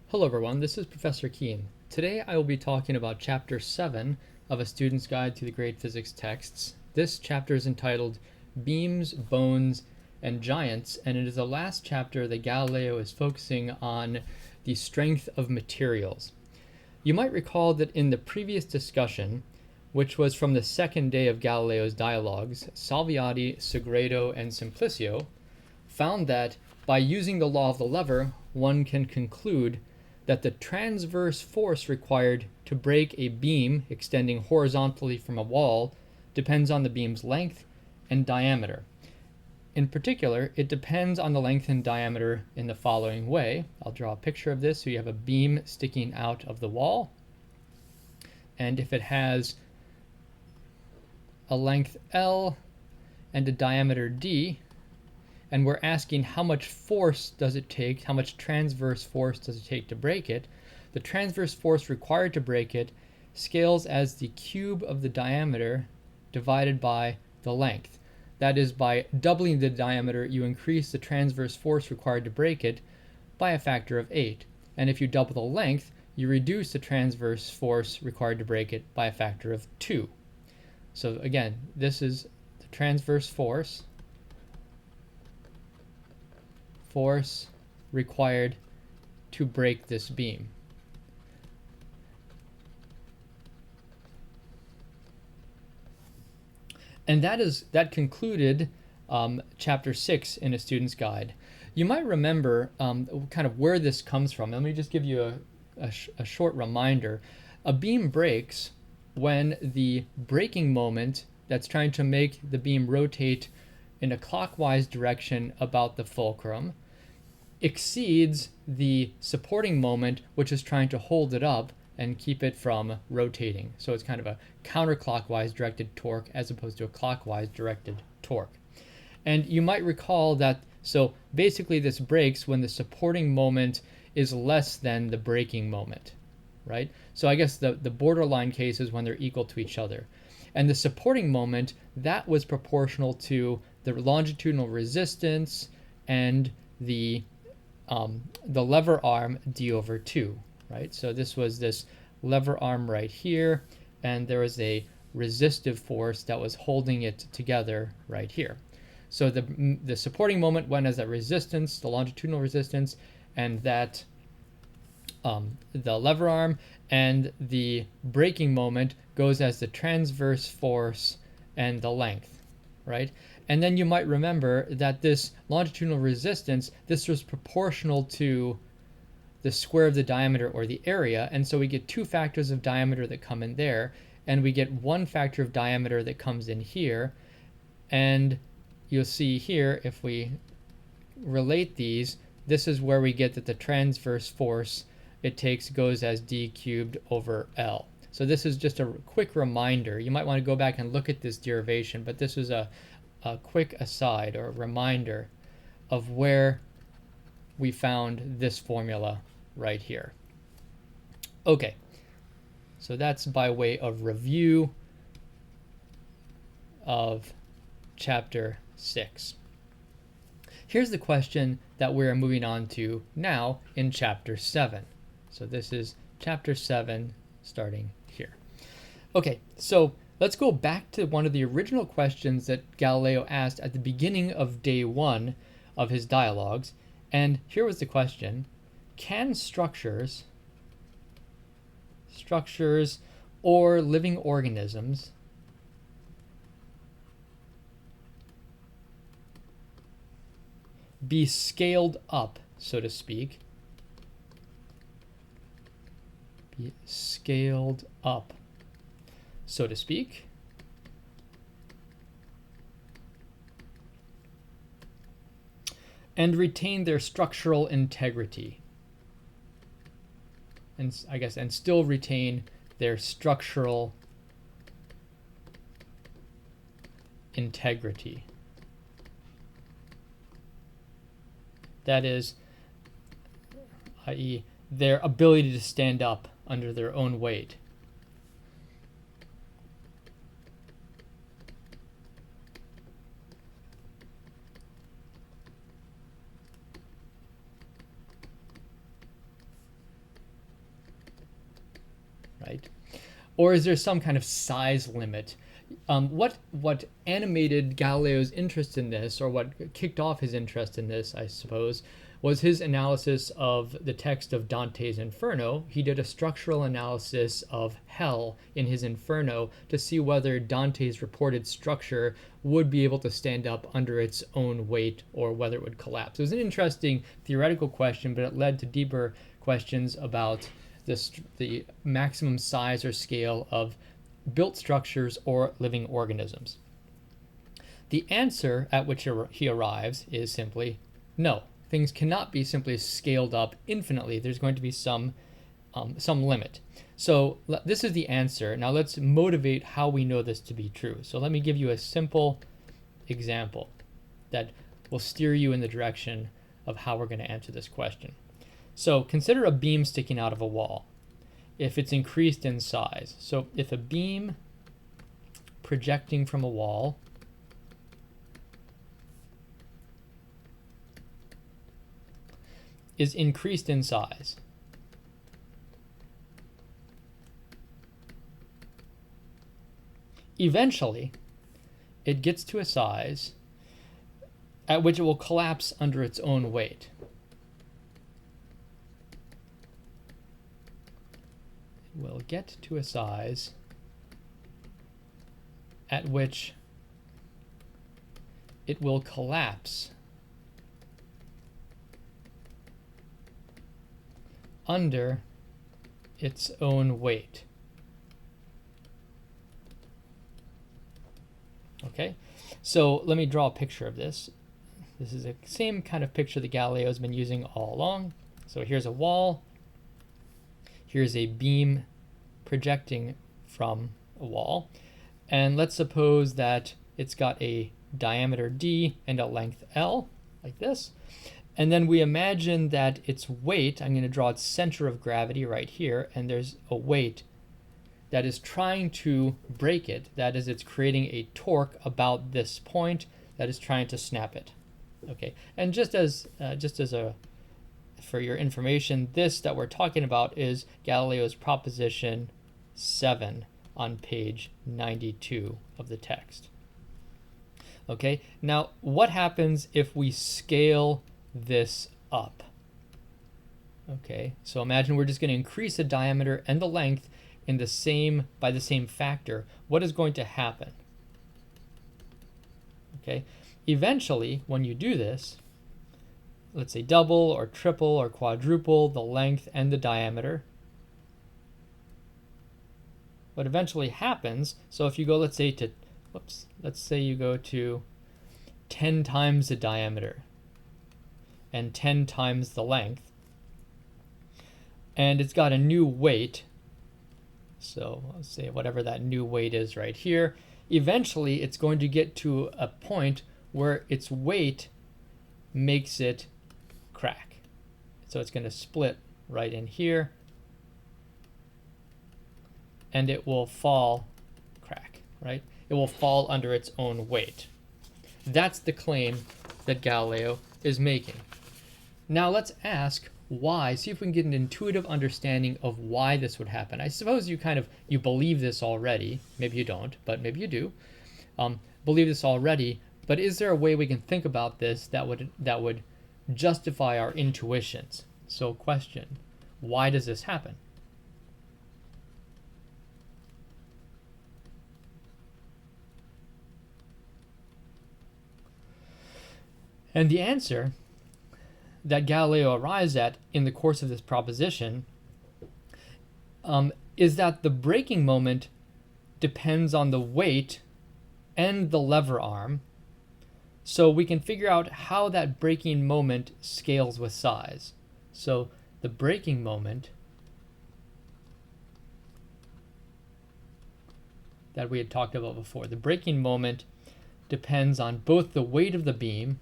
Hello everyone, this is Professor Keen. Today I will be talking about Chapter 7 of A Student's Guide to the Great Physics Texts. This chapter is entitled Beams, Bones, and Giants, and it is the last chapter that Galileo is focusing on the strength of materials. You might recall that in the previous discussion, which was from the second day of Galileo's dialogues, Salviati, Sagredo, and Simplicio found that by using the law of the lever, one can conclude that the transverse force required to break a beam extending horizontally from a wall depends on the beam's length and diameter. In particular, it depends on the length and diameter in the following way. I'll draw a picture of this. So you have a beam sticking out of the wall, and if it has a length L and a diameter D, and we're asking how much force does it take, how much transverse force does it take to break it, the transverse force required to break it scales as the cube of the diameter divided by the length. That is, by doubling the diameter, you increase the transverse force required to break it by a factor of 8. And if you double the length, you reduce the transverse force required to break it by a factor of 2. So again, this is the transverse force required to break this beam. And that concluded Chapter 6 in A Student's Guide. You might remember kind of where this comes from. Let me just give you a short reminder. A beam breaks when the braking moment that's trying to make the beam rotate in a clockwise direction about the fulcrum exceeds the supporting moment, which is trying to hold it up and keep it from rotating. So it's kind of a counterclockwise directed torque as opposed to a clockwise directed torque. And you might recall that, so basically this breaks when the supporting moment is less than the braking moment, right? So I guess the borderline case is when they're equal to each other. And the supporting moment, that was proportional to the longitudinal resistance and the lever arm d over 2, right? So this was this lever arm right here, and there was a resistive force that was holding it together right here. So the supporting moment went as that resistance, the longitudinal resistance, and that the lever arm, and the braking moment goes as the transverse force and the length, right? And then you might remember that this longitudinal resistance, this was proportional to the square of the diameter, or the area, and so we get two factors of diameter that come in there, and we get one factor of diameter that comes in here. And you'll see here, if we relate these, this is where we get that the transverse force it takes goes as d cubed over L. So this is just a quick reminder. You might want to go back and look at this derivation, but this was a quick aside or a reminder of where we found this formula right here. Okay, so that's by way of review of Chapter 6. Here's the question that we're moving on to now in Chapter 7. So this is Chapter 7 starting here. Okay, so let's go back to one of the original questions that Galileo asked at the beginning of day 1 of his dialogues. And here was the question: can structures or living organisms be scaled up, so to speak, and retain their structural integrity, and still retain their structural integrity. That is, i.e., their ability to stand up under their own weight. Or is there some kind of size limit? What animated Galileo's interest in this, or what kicked off his interest in this, I suppose, was his analysis of the text of Dante's Inferno. He did a structural analysis of hell in his Inferno to see whether Dante's reported structure would be able to stand up under its own weight or whether it would collapse. It was an interesting theoretical question, but it led to deeper questions about the maximum size or scale of built structures or living organisms. The answer at which he arrives is simply no. Things cannot be simply scaled up infinitely. There's going to be some limit. So this is the answer. Now let's motivate how we know this to be true. So let me give you a simple example that will steer you in the direction of how we're going to answer this question. So consider a beam sticking out of a wall if it's increased in size. So if a beam projecting from a wall is increased in size, eventually it gets to a size at which it will collapse under its own weight. It will get to a size at which it will collapse under its own weight. Okay, so let me draw a picture of this. This is the same kind of picture that Galileo has been using all along. So here's a wall. Here's a beam projecting from a wall. And let's suppose that it's got a diameter d and a length L, like this. And then we imagine that its weight, I'm going to draw its center of gravity right here, and there's a weight that is trying to break it. That is, it's creating a torque about this point that is trying to snap it. Okay, and just as for your information, this that we're talking about is Galileo's Proposition VII on page 92 of the text. Okay, now what happens if we scale this up? Okay, so imagine we're just going to increase the diameter and the length in the same by the same factor. What is going to happen? Okay, eventually when you do this, let's say double or triple or quadruple the length and the diameter, what eventually happens, so if you go, let's say you go to 10 times the diameter and 10 times the length, and it's got a new weight, so let's say whatever that new weight is right here, eventually it's going to get to a point where its weight makes it crack. So it's going to split right in here, and it will fall, crack, right? It will fall under its own weight. That's the claim that Galileo is making. Now let's ask why, see if we can get an intuitive understanding of why this would happen. I suppose you believe this already. Maybe you don't, but maybe you do. Believe this already, but is there a way we can think about this that would justify our intuitions? So question, why does this happen? And the answer that Galileo arrives at in the course of this proposition is that the braking moment depends on the weight and the lever arm. So we can figure out how that braking moment scales with size. So the braking moment that we had talked about before, the braking moment depends on both the weight of the beam,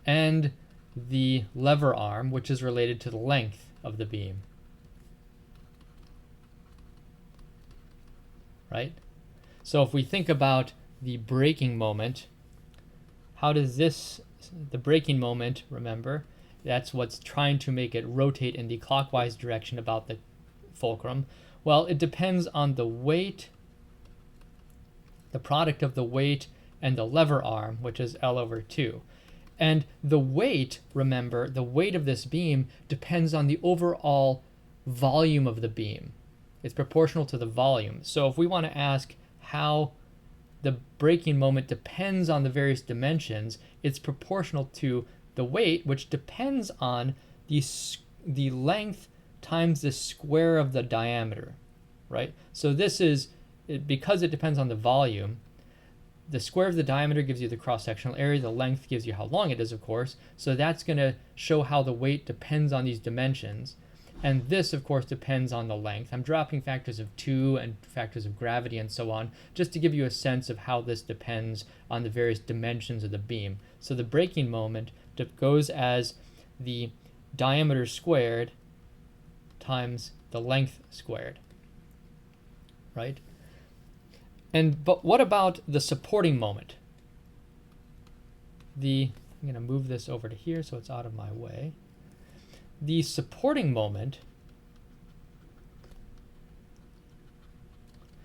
and the lever arm, which is related to the length of the beam. Right? So if we think about the braking moment, how does this the braking moment, remember, that's what's trying to make it rotate in the clockwise direction about the fulcrum. Well, it depends on the weight, the product of the weight and the lever arm, which is L/2. And the weight, remember, the weight of this beam depends on the overall volume of the beam. It's proportional to the volume. So if we want to ask how the braking moment depends on the various dimensions, it's proportional to the weight, which depends on the length times the square of the diameter, right? So this is, because it depends on the volume, the square of the diameter gives you the cross-sectional area, the length gives you how long it is, of course, so that's going to show how the weight depends on these dimensions. And this, of course, depends on the length. I'm dropping factors of 2 and factors of gravity and so on, just to give you a sense of how this depends on the various dimensions of the beam. So the braking moment goes as the diameter squared times the length squared, right? But what about the supporting moment? I'm going to move this over to here so it's out of my way. The supporting moment,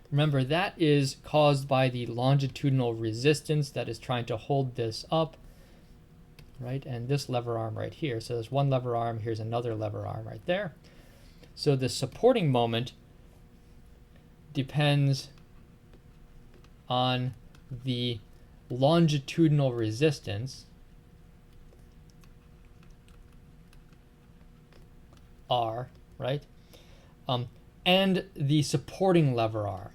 remember, that is caused by the longitudinal resistance that is trying to hold this up, right? And this lever arm right here. So there's one lever arm, here's another lever arm right there. So the supporting moment depends on the longitudinal resistance, R, right? And the supporting lever arm.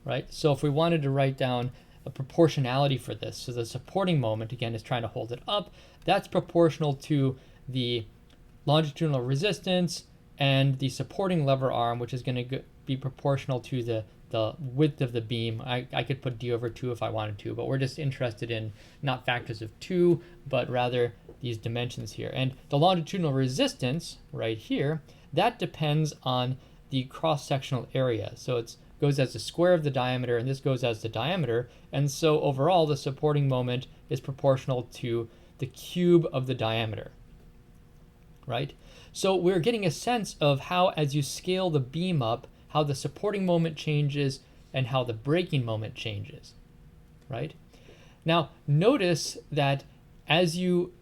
Right? So if we wanted to write down a proportionality for this, so the supporting moment, again, is trying to hold it up, that's proportional to the longitudinal resistance and the supporting lever arm, which is going to be proportional to the width of the beam. I could put d/2 if I wanted to, but we're just interested in not factors of 2, but rather these dimensions here. And the longitudinal resistance right here, that depends on the cross-sectional area. So it goes as the square of the diameter, and this goes as the diameter. And so overall, the supporting moment is proportional to the cube of the diameter, right? So we're getting a sense of how, as you scale the beam up, how the supporting moment changes and how the braking moment changes, right? Now, notice that as you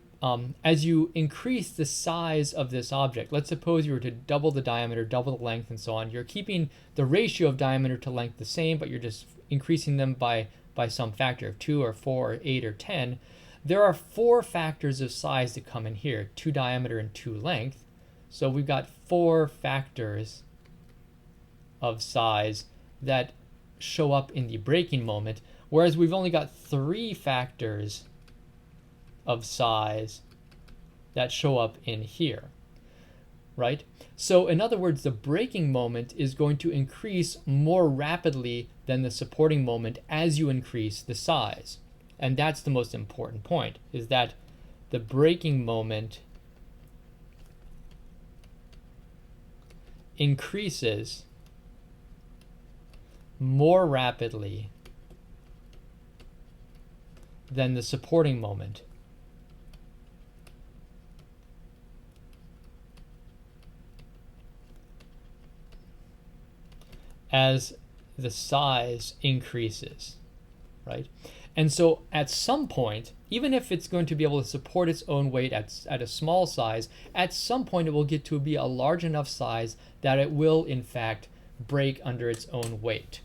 increase the size of this object, let's suppose you were to double the diameter, double the length, and so on, you're keeping the ratio of diameter to length the same, but you're just increasing them by some factor of 2 or 4 or 8 or 10. There are 4 factors of size that come in here, 2 diameter and 2 length. So we've got 4 factors of size that show up in the braking moment, whereas we've only got 3 factors of size that show up in here, right? So in other words, the braking moment is going to increase more rapidly than the supporting moment as you increase the size. And that's the most important point, is that the braking moment increases more rapidly than the supporting moment. As the size increases, right? And so at some point, even if it's going to be able to support its own weight at a small size, at some point it will get to be a large enough size that it will in fact break under its own weight.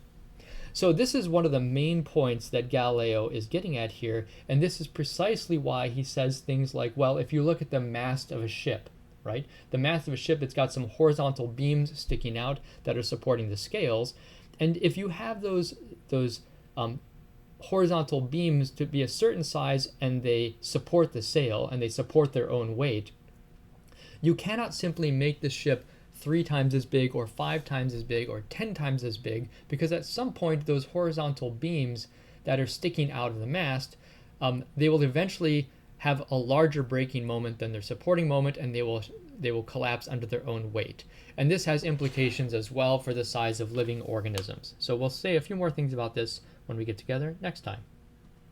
So this is one of the main points that Galileo is getting at here, and this is precisely why he says things like, well, if you look at the mast of a ship, right? The mast of a ship, it's got some horizontal beams sticking out that are supporting the scales, and if you have those horizontal beams to be a certain size and they support the sail and they support their own weight, you cannot simply make the ship 3 times as big or 5 times as big or 10 times as big, because at some point those horizontal beams that are sticking out of the mast, they will eventually have a larger braking moment than their supporting moment, and they will collapse under their own weight. And this has implications as well for the size of living organisms. So we'll say a few more things about this when we get together next time.